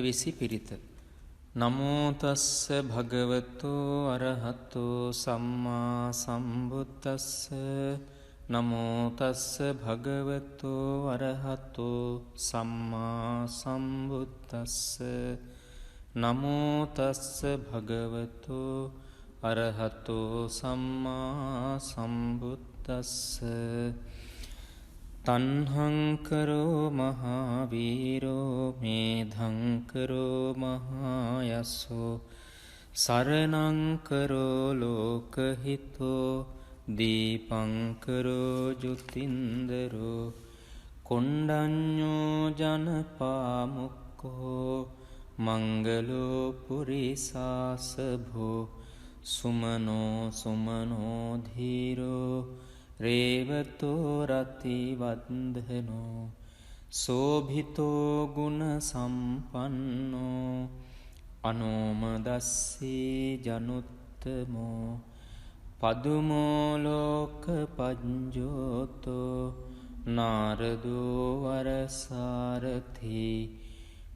අටවිසි පිරිත. නමෝ තස්ස භගවතු අරහතෝ සම්මා සම්බුද්දස්ස. නමෝ තස්ස භගවතු අරහතෝ සම්මා සම්බුද්දස්ස. නමෝ තස්ස භගවතු අරහතෝ සම්මා සම්බුද්දස්ස. තන්හංකරෝ මහාවීරෝ මේධංකරෝ මහායස්සෝ සරණංකරෝ ලෝකහිතෝ දීපංකරෝ ජුතින්දරෝ කොණ්ඩඤ්ඤෝ ජනපාමුක්කෝ මංගලෝ පුරිසාසභෝ සුමනෝ සුමනෝ ධීරෝ රේවතෝ රතිවන්දනෝ සෝභිතෝ ගුණ සම්පන්නෝ අනෝමදස්සී ජනුත්තමෝ පදුමෝ ලෝක පඤ්ජෝතෝ නාරදෝ වරසාරථි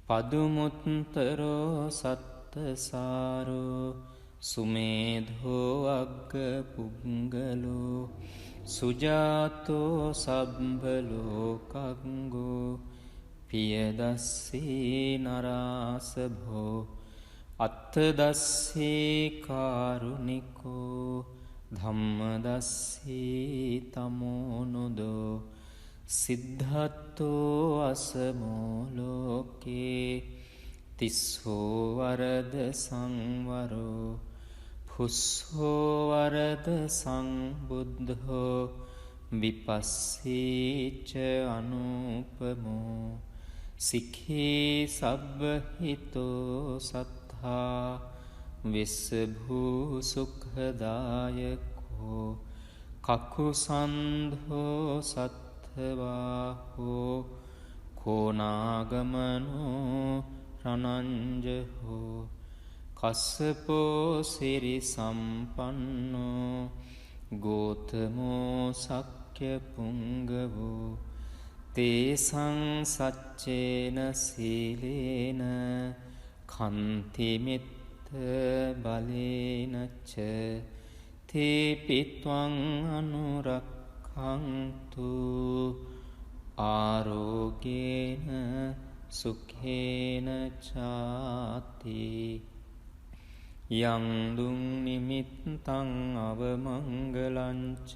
පදුමුත්තරෝ සත්තසාරෝ සුමේධෝ අග්ග පුංගලෝ සුජාතෝ සබ්බලෝකංගෝ පියදස්සී නරාසභෝ අත්තදස්සී කාරුණිකෝ ධම්මදස්සී තමෝනුදෝ සිද්ධත්තෝ අසමෝ ලෝකේ තිස්සෝ වරද සංවරෝ පුස්සෝ වරද සංබුද්ධෝ විපස්සීච අනුපමෝ සික්ඛී සබ්බහිතෝ සත්තා විස්සභූ සුඛදායකෝ කකුසන්ධෝ සත්ථවාහෝ කෝනාගමනෝ රණංජහෝ කස්සපෝ සිරි සම්පන්නෝ ගෝතමෝ සක්්‍ය පුංගවෝ තේසං සච්චේන සීලේන කන්තිමිත්ත බලේනච්ච තේපිත්වං අනුරක්ඛන්තු ආරෝගේන සුඛේන චාති. යං දුං නිමිත්තං අවමංගලංච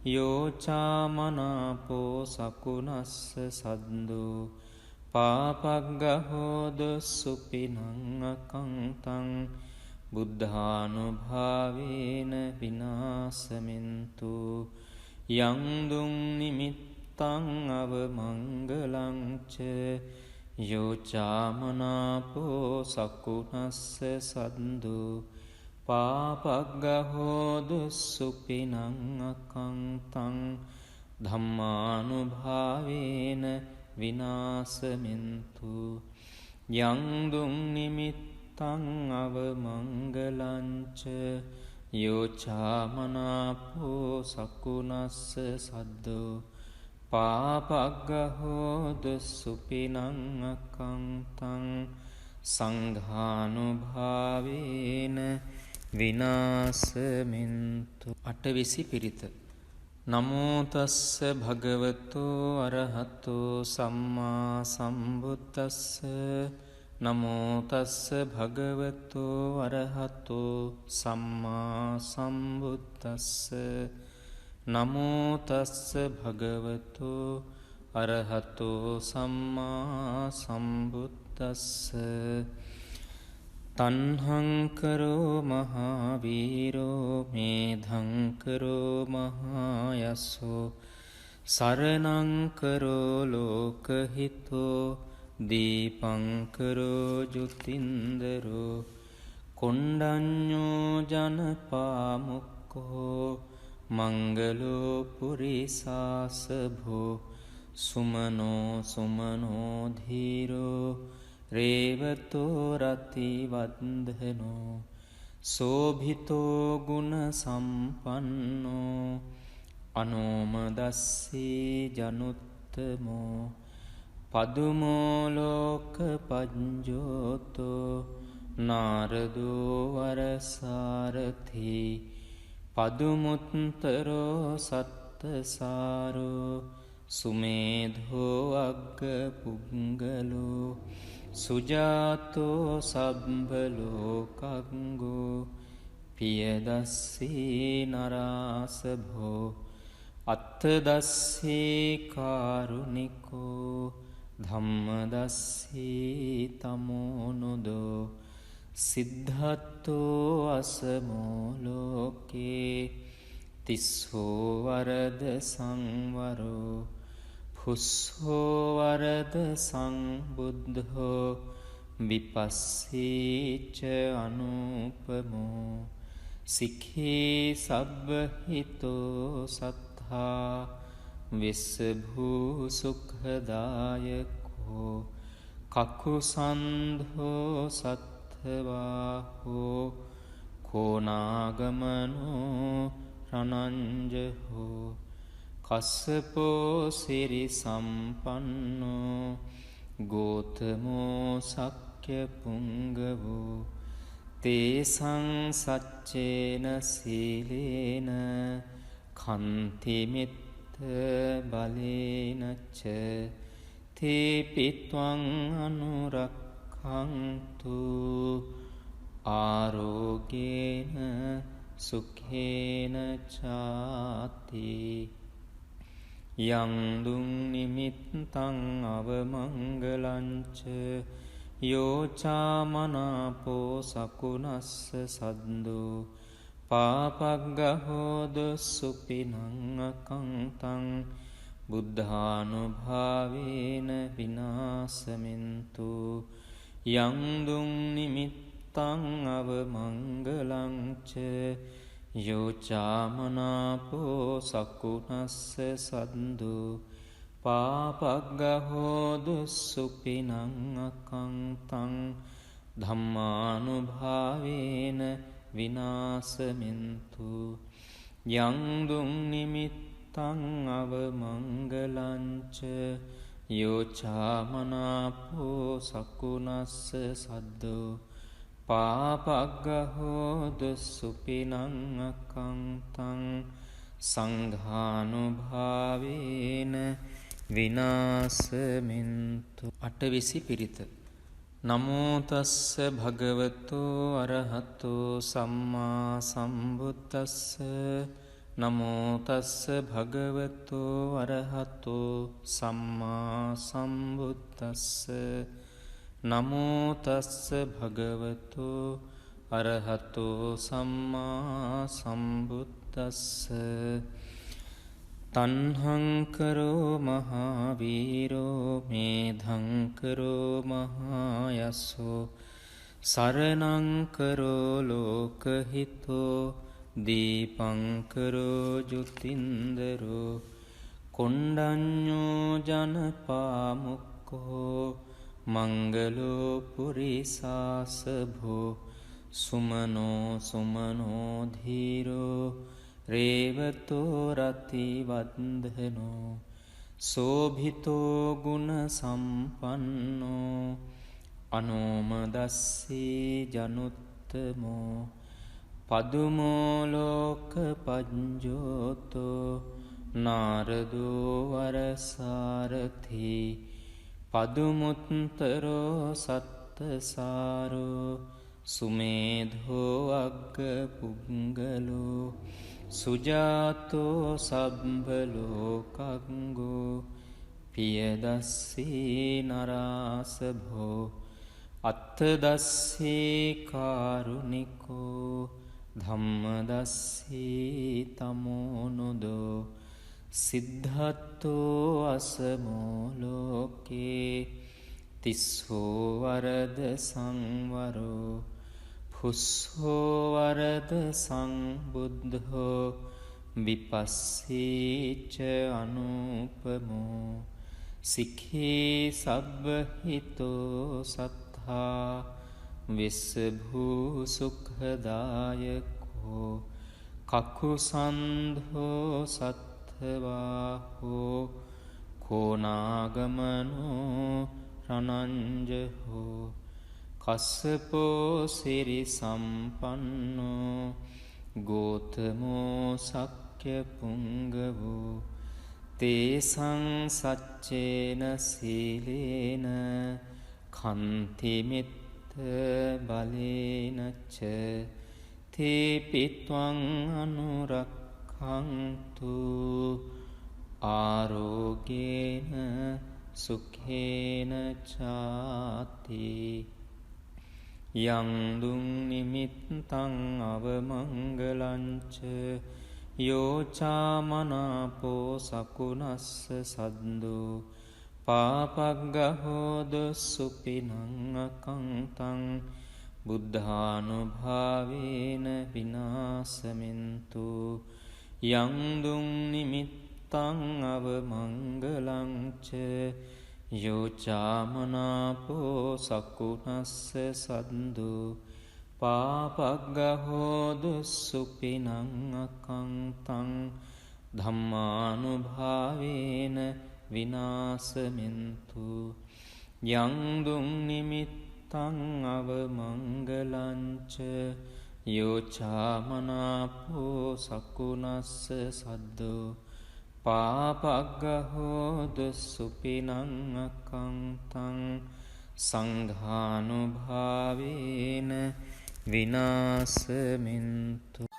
යෝචාමනාපෝ සකුණස්ස සද්දෝ පාපග්ගහෝද සුපිනං අකංතං බුද්ධානුභාවේන විනාසමින්තු. යං දුං නිමිත්තං අවමංගලංච යෝචාමනාපෝ සකුණස්ස සද්දෝ පාපග්ගහෝදු සුපිනං අකංතං ධම්මානුභාවේන විනාසමින්තු. යං දුං නිමිත්තං අවමංගලංච යෝචාමනාපෝ සකුණස්ස සද්දෝ පාපග්ගහෝදු සුපිනං අකංතං සංඝානුභාවේන විනාසමින්තු. අටවිසි පිරිත. නමෝ තස්ස භගවතු අරහතෝ සම්මා සම්බුද්දස්ස. නමෝ තස්ස භගවතු අරහතෝ සම්මා සම්බුද්දස්ස. නමෝ තස්ස භගවතු අරහතෝ සම්මා සම්බුද්දස්ස. තන්හංකරෝ මහාවීරෝ මේධංකරෝ මහායස්සෝ සරණංකරෝ ලෝකහිතෝ දීපංකරෝ ජුතින්දරෝ කොණ්ඩඤ්ඤෝ ජනපාමුක්කෝ මංගලෝ පුරිසාසභෝ සුමනෝ සුමනෝ ධීරෝ රේවතෝ රතිවන්දනෝ සෝභිතෝ ගුණ සම්පන්නෝ අනෝමදස්සී ජනුත්තමෝ පදුමෝලෝක පජ්ජෝතෝ නාරදෝ වරසාරථී පදුමුත්තරෝ සත්තසාරෝ සුමේධෝ අග්ග පුංගලෝ සුජාතෝ සබ්බලෝකංගෝ පියදස්සී නරාසභෝ අත්තදස්සී කාරුණිකෝ ධම්මදස්සී තමෝනුදෝ සිද්ධත්තෝ අසමෝලෝකේ තිස්සෝ වරද සංවරෝ පුස්සෝ වරද සංබුද්ධෝ විපස්සීච අනුපමෝ සික්ඛී සබ්බහිතෝ සත්තා විස්සභූ සුඛදායකෝ කකුසන්ධෝ සත්ථවාහෝ කෝනාගමනෝ රණංජහෝ කස්සපෝ සිරි සම්පන්නෝ ගෝතමෝ සක්්‍ය පුංගවෝ තේසං සච්චේන සීලේන කන්තිමිත්ත බලේනච්ච තේපිත්වං අනුරක්ඛන්තු ආරෝගේන සුඛේන චාති යං දුං නිමිත්තං අවමංගලංච යෝචාමනාපෝ සකුණස්ස සද්දෝ පාපග්ගහෝද සුපිනං අකංතං බුද්ධානුභාවේන විනාසමින්තු යං දුං නිමිත්තං අවමංගලංච යෝචාමනාපෝ සකුණස්ස සද්දෝ පාපග්ගහෝදු සුපිනං අකංතං ධම්මානුභාවේන විනාසමින්තු යං දුං නිමිත්තං අවමංගලංච යෝචාමනාපෝ සකුණස්ස සද්දෝ පාපග්ගහෝදු සුපිනං අකංතං සංඝානුභාවේන විනාසමින්තු. අටවිසි පිරිත. නමෝතස්ස භගවතෝ අරහතෝ සම්මා සම්බුද්දස්ස නමෝතස්ස භගවතෝ අරහතෝ සම්මා සම්බුද්දස්ස නමෝතස්ස භගවතෝ අරහතෝ සම්මා සම්බුද්දස්ස තන්හංකරෝ මහාවීරෝ මේධංකරෝ මහායස්සෝ සරණංකරෝ ලෝකහිතෝ දීපංකරෝ ජුතින්දරෝ කොණ්ඩඤ්ඤෝ ජනපාමුක්කෝ මංගලෝ පුරිසාසභෝ සුමනෝ සුමනෝ ධීරෝ රේවතෝ රතිවන්දනෝ සෝභිතෝ ගුණ සම්පන්නෝ අනෝමදස්සී ජනුත්තමෝ පදුමෝලෝක පජ්ජෝතෝ නාරදෝ වරසාරථී පදුමුත්තරෝ සත්තසාරෝ සුමේධෝ අග්ග පුංගලෝ සුජාතෝ සබ්බලෝකංගෝ පියදස්සී නරාසභෝ අත්තදස්සී කාරුණිකෝ ධම්මදස්සී තමෝනුදෝ සිද්ධත්තෝ අසමෝලෝකේ තිස්සෝ වරද සංවරෝ පුස්සෝ වරද සංබුද්ධෝ විපස්සීච අනුපමෝ සික්ඛී සබ්බහිතෝ සත්තා විස්සභූ සුඛදායකෝ කකුසන්ධෝ සත්ථවාහෝ කෝනාගමනෝ රනංජහෝ කස්සපෝ සිරි සම්පන්නෝ ගෝතමෝ සක්්‍ය පුංගවෝ තේසං සච්චේන සීලේන කන්තිමිත්ත බලේනච්ච තේපිත්වං අනුරක්ඛන්තු ආරෝගේන සුඛේන චාති යං දුං නිමිත්තං අවමංගලංච යෝචාමනාපෝ සකුනස්ස සද්දෝ පාපග්ගහෝද සුපිනං අකංතං බුද්ධානුභාවේන විනාසමින්තු යං දුං නිමිත්තං අවමංගලංච යෝචාමනාපෝ සකුනස්ස සද්දෝ පාපග්ගහෝදු සුපිනං අකංතං ධම්මානුභාවේන විනාසමින්තු යං දුං නිමිත්තං අවමංගලංච යෝචාමනාපෝ සකුනස්ස සද්දෝ පාපග්ගහෝදු සුපිනං අකංතං සංඝානුභාවේන විනාසමින්තු